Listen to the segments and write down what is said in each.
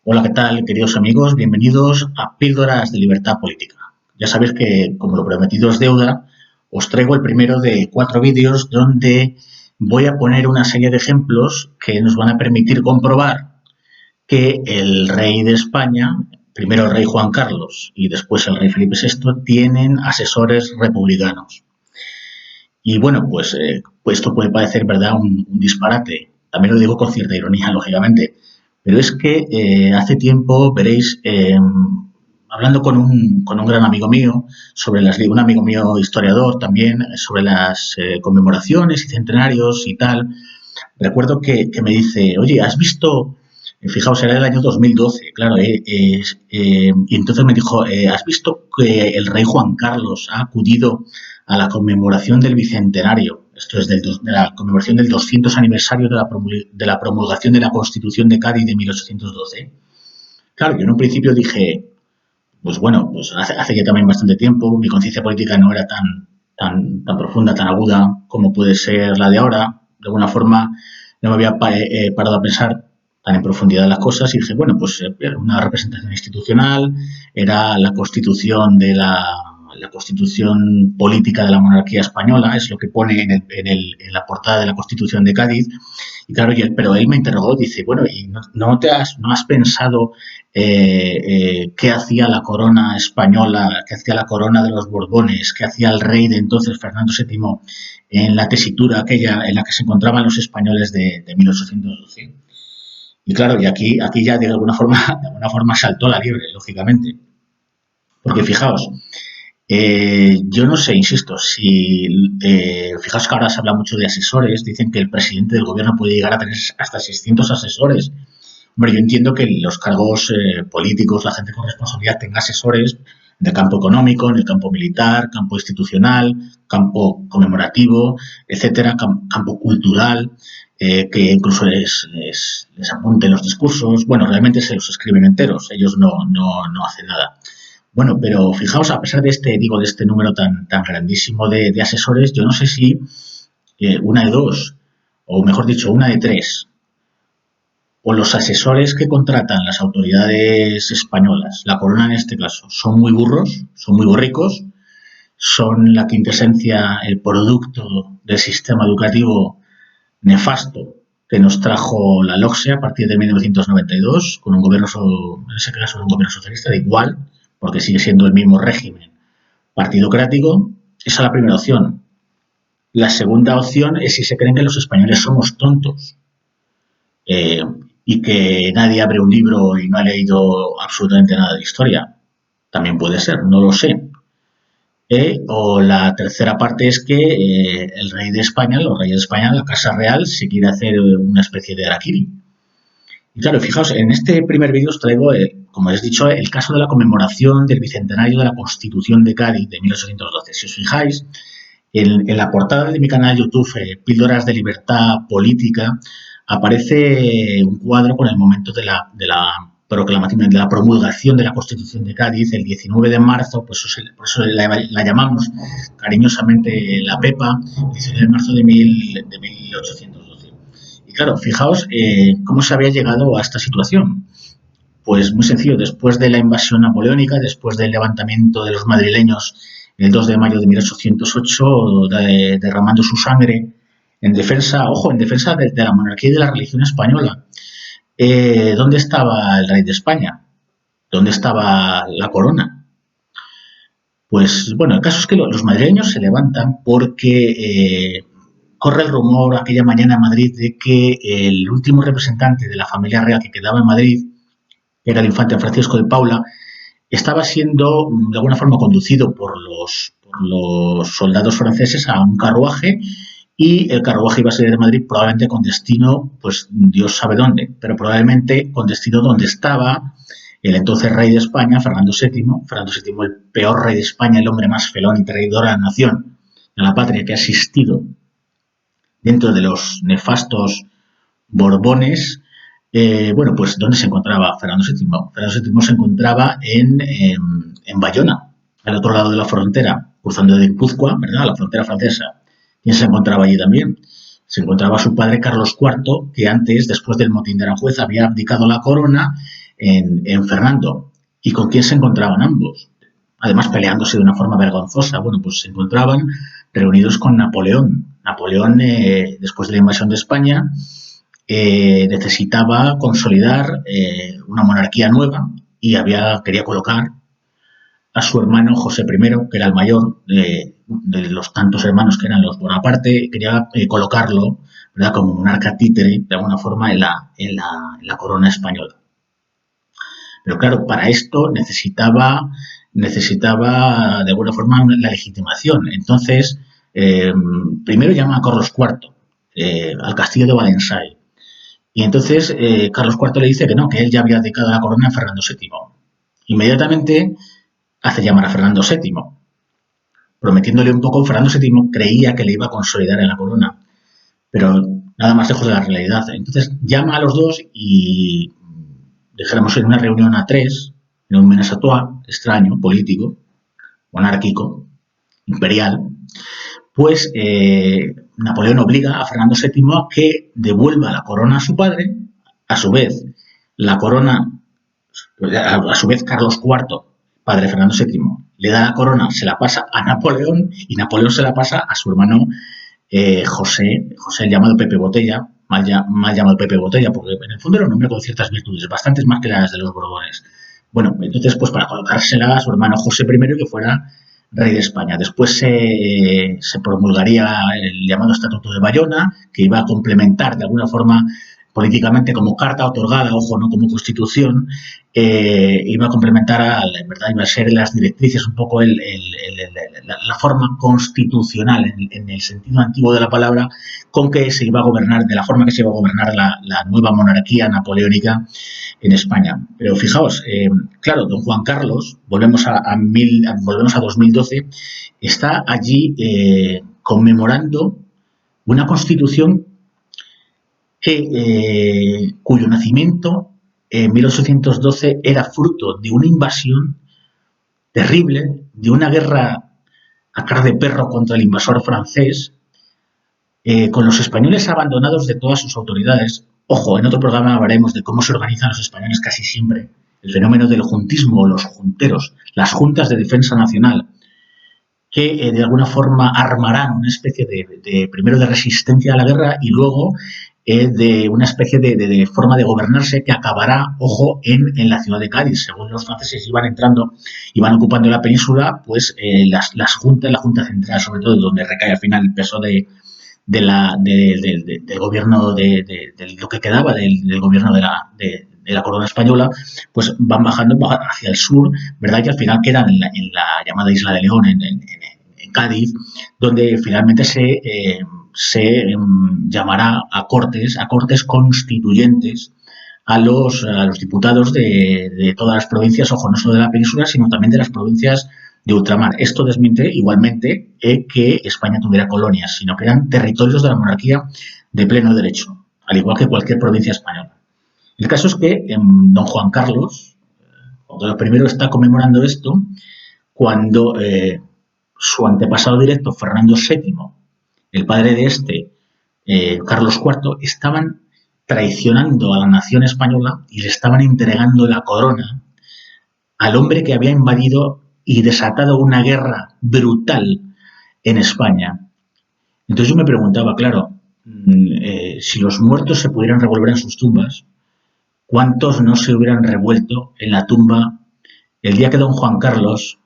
Hola, ¿qué tal, queridos amigos? Bienvenidos a Píldoras de Libertad Política. Ya sabéis que, como lo prometido es deuda, os traigo el primero de 4 vídeos donde voy a poner una serie de ejemplos que nos van a permitir comprobar que el rey de España, primero el rey Juan Carlos y después el rey Felipe VI, tienen asesores republicanos. Y bueno, pues esto puede parecer, ¿verdad?, un disparate. También lo digo con cierta ironía, lógicamente. Pero es que hace tiempo, veréis, hablando con un gran amigo mío, un amigo mío historiador también, sobre las conmemoraciones y centenarios y tal, recuerdo que me dice, oye, ¿has visto? Fijaos, era el año 2012, claro, y entonces me dijo, ¿has visto que el rey Juan Carlos ha acudido a la conmemoración del Bicentenario? Esto es de la conmemoración del 200 aniversario de la promulgación de la Constitución de Cádiz de 1812. Claro, yo en un principio dije, pues bueno, pues hace ya también bastante tiempo, mi conciencia política no era tan profunda, tan aguda como puede ser la de ahora. De alguna forma no me había parado a pensar tan en profundidad las cosas y dije, bueno, pues era una representación institucional, era la constitución política de la monarquía española, es lo que pone en la portada de la Constitución de Cádiz. Y claro, pero él me interrogó, dice, bueno, ¿y no has pensado qué hacía la corona española, qué hacía la corona de los Borbones, qué hacía el rey de entonces, Fernando VII, en la tesitura aquella en la que se encontraban los españoles de 1812? Y claro, y aquí ya de alguna forma saltó la liebre, lógicamente. Porque fijaos, yo no sé, insisto, si fijaos que ahora se habla mucho de asesores, dicen que el presidente del gobierno puede llegar a tener hasta 600 asesores. Hombre, yo entiendo que los cargos políticos, la gente con responsabilidad tenga asesores de campo económico, en el campo militar, campo institucional, campo conmemorativo, etcétera, campo cultural, que incluso les apunten los discursos. Bueno, realmente se los escriben enteros, ellos no hacen nada. Bueno, pero fijaos, a pesar de este número tan grandísimo de asesores, yo no sé si una de dos, o mejor dicho, una de tres, o los asesores que contratan las autoridades españolas, la corona en este caso, son muy burros, son muy borricos, son la quintesencia, el producto del sistema educativo nefasto que nos trajo la LOCSE a partir de 1992, con un gobierno, en ese caso un gobierno socialista, da igual, porque sigue siendo el mismo régimen partidocrático. Esa es la primera opción. La segunda opción es si se creen que los españoles somos tontos eh, y que nadie abre un libro y no ha leído absolutamente nada de historia. También puede ser, no lo sé. O la tercera parte es que el rey de España, los reyes de España, la Casa Real, se quiere hacer una especie de harakiri. Y claro, fijaos, en este primer vídeo os traigo, como os he dicho, el caso de la conmemoración del bicentenario de la Constitución de Cádiz de 1812. Si os fijáis, en la portada de mi canal YouTube, Píldoras de Libertad Política, aparece un cuadro con el momento de la proclamación, de la promulgación de la Constitución de Cádiz, el 19 de marzo, pues por eso la llamamos cariñosamente la Pepa, el 19 de marzo de 1812. Y claro, fijaos cómo se había llegado a esta situación. Pues muy sencillo, después de la invasión napoleónica, después del levantamiento de los madrileños el 2 de mayo de 1808, derramando su sangre en defensa, ojo, en defensa de la monarquía y de la religión española. ¿Dónde estaba el rey de España? ¿Dónde estaba la corona? Pues bueno, el caso es que los madrileños se levantan porque corre el rumor aquella mañana en Madrid de que el último representante de la familia real que quedaba en Madrid, que era el infante Francisco de Paula, estaba siendo de alguna forma conducido por los soldados franceses a un carruaje y el carruaje iba a salir de Madrid probablemente con destino, pues Dios sabe dónde, pero probablemente con destino donde estaba el entonces rey de España, Fernando VII, el peor rey de España, el hombre más felón y traidor a la nación, a la patria que ha existido dentro de los nefastos Borbones. Bueno, pues ¿dónde se encontraba Fernando VII? Fernando VII se encontraba en Bayona, al otro lado de la frontera, cruzando de Guipúzcoa, ¿verdad?, la frontera francesa. ¿Quién se encontraba allí también? Se encontraba su padre Carlos IV, que antes, después del motín de Aranjuez, había abdicado la corona en Fernando. ¿Y con quién se encontraban ambos? Además, peleándose de una forma vergonzosa. Bueno, pues se encontraban reunidos con Napoleón. Napoleón, después de la invasión de España, necesitaba consolidar una monarquía nueva y quería colocar a su hermano José I, que era el mayor de los tantos hermanos que eran los Bonaparte, quería colocarlo, ¿verdad?, como monarca títere, de alguna forma, en la corona española. Pero claro, para esto necesitaba de alguna forma la legitimación. Entonces, primero llama a Carlos IV al castillo de Valensay. Y entonces Carlos IV le dice que no, que él ya había dedicado la corona a Fernando VII. Inmediatamente hace llamar a Fernando VII, prometiéndole un poco. Fernando VII creía que le iba a consolidar en la corona, pero nada más lejos de la realidad. Entonces llama a los dos y dijéramos en una reunión a tres, en un menes a trois, extraño, político, monárquico, imperial, pues Napoleón obliga a Fernando VII a que devuelva la corona a su padre. A su vez, la corona, a su vez Carlos IV, padre de Fernando VII, le da la corona, se la pasa a Napoleón y Napoleón se la pasa a su hermano José el llamado Pepe Botella, mal llamado Pepe Botella, porque en el fondo era un hombre con ciertas virtudes, bastantes más que las de los Borbones. Bueno, entonces, pues para colocársela a su hermano José I, que fuera rey de España. Después se promulgaría el llamado Estatuto de Bayona, que iba a complementar de alguna forma políticamente como carta otorgada, ojo, no como constitución, iba a complementar, en verdad, iba a ser las directrices, un poco la forma constitucional, en el sentido antiguo de la palabra, con que se iba a gobernar, de la forma que se iba a gobernar la nueva monarquía napoleónica en España. Pero fijaos, claro, don Juan Carlos, volvemos a 2012, está allí conmemorando una constitución cuyo nacimiento en 1812 era fruto de una invasión terrible, de una guerra a cara de perro contra el invasor francés, con los españoles abandonados de todas sus autoridades. Ojo, en otro programa hablaremos de cómo se organizan los españoles casi siempre, el fenómeno del juntismo o los junteros, las juntas de defensa nacional, que de alguna forma armarán una especie primero de resistencia a la guerra y luego de una especie de forma de gobernarse que acabará, ojo, en la ciudad de Cádiz. Según los franceses iban entrando, iban ocupando la península, pues la Junta Central, sobre todo, donde recae al final el peso del gobierno, de lo que quedaba del gobierno de la corona española, pues van bajando hacia el sur, ¿verdad? Y al final quedan en la llamada Isla de León, en Cádiz, donde finalmente se llamará a cortes constituyentes a los diputados de todas las provincias, ojo, no solo de la península, sino también de las provincias de ultramar. Esto desmiente igualmente que España tuviera colonias, sino que eran territorios de la monarquía de pleno derecho, al igual que cualquier provincia española. El caso es que don Juan Carlos, Juan Carlos I, está conmemorando esto cuando su antepasado directo, Fernando VII, el padre de este, Carlos IV, estaban traicionando a la nación española y le estaban entregando la corona al hombre que había invadido y desatado una guerra brutal en España. Entonces yo me preguntaba, claro, si los muertos se pudieran revolver en sus tumbas, ¿cuántos no se hubieran revuelto en la tumba el día que don Juan Carlos,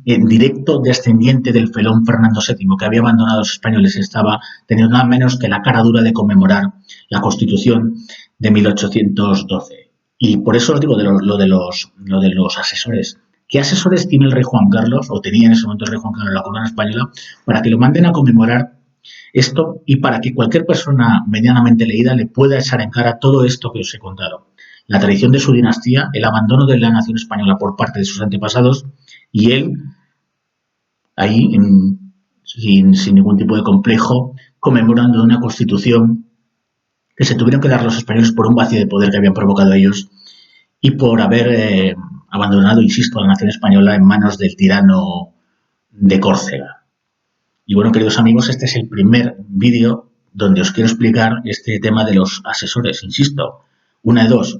en directo descendiente del felón Fernando VII, que había abandonado a los españoles, estaba teniendo nada menos que la cara dura de conmemorar la Constitución de 1812? Y por eso os digo lo de los asesores. ¿Qué asesores tiene el rey Juan Carlos, o tenía en ese momento el rey Juan Carlos, la corona española, para que lo manden a conmemorar esto y para que cualquier persona medianamente leída le pueda echar en cara todo esto que os he contado? La traición de su dinastía, el abandono de la nación española por parte de sus antepasados, y él, ahí, sin ningún tipo de complejo, conmemorando una constitución que se tuvieron que dar los españoles por un vacío de poder que habían provocado ellos y por haber abandonado, insisto, a la nación española en manos del tirano de Córcega. Y bueno, queridos amigos, este es el primer vídeo donde os quiero explicar este tema de los asesores. Insisto, una de dos: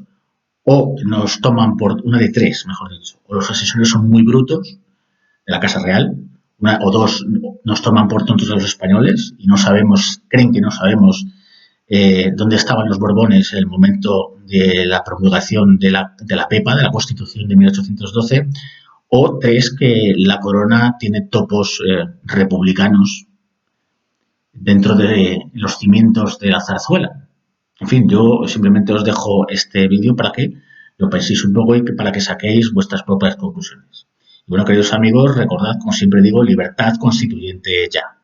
o nos toman por una de tres, mejor dicho, o los asesores son muy brutos de la Casa Real, o dos nos toman por tontos a los españoles y no sabemos, creen que no sabemos dónde estaban los Borbones en el momento de la promulgación de la PEPA, de la Constitución de 1812, o tres, que la corona tiene topos republicanos dentro de los cimientos de la zarzuela. En fin, yo simplemente os dejo este vídeo para que lo penséis un poco y para que saquéis vuestras propias conclusiones. Y bueno, queridos amigos, recordad, como siempre digo, libertad constituyente ya.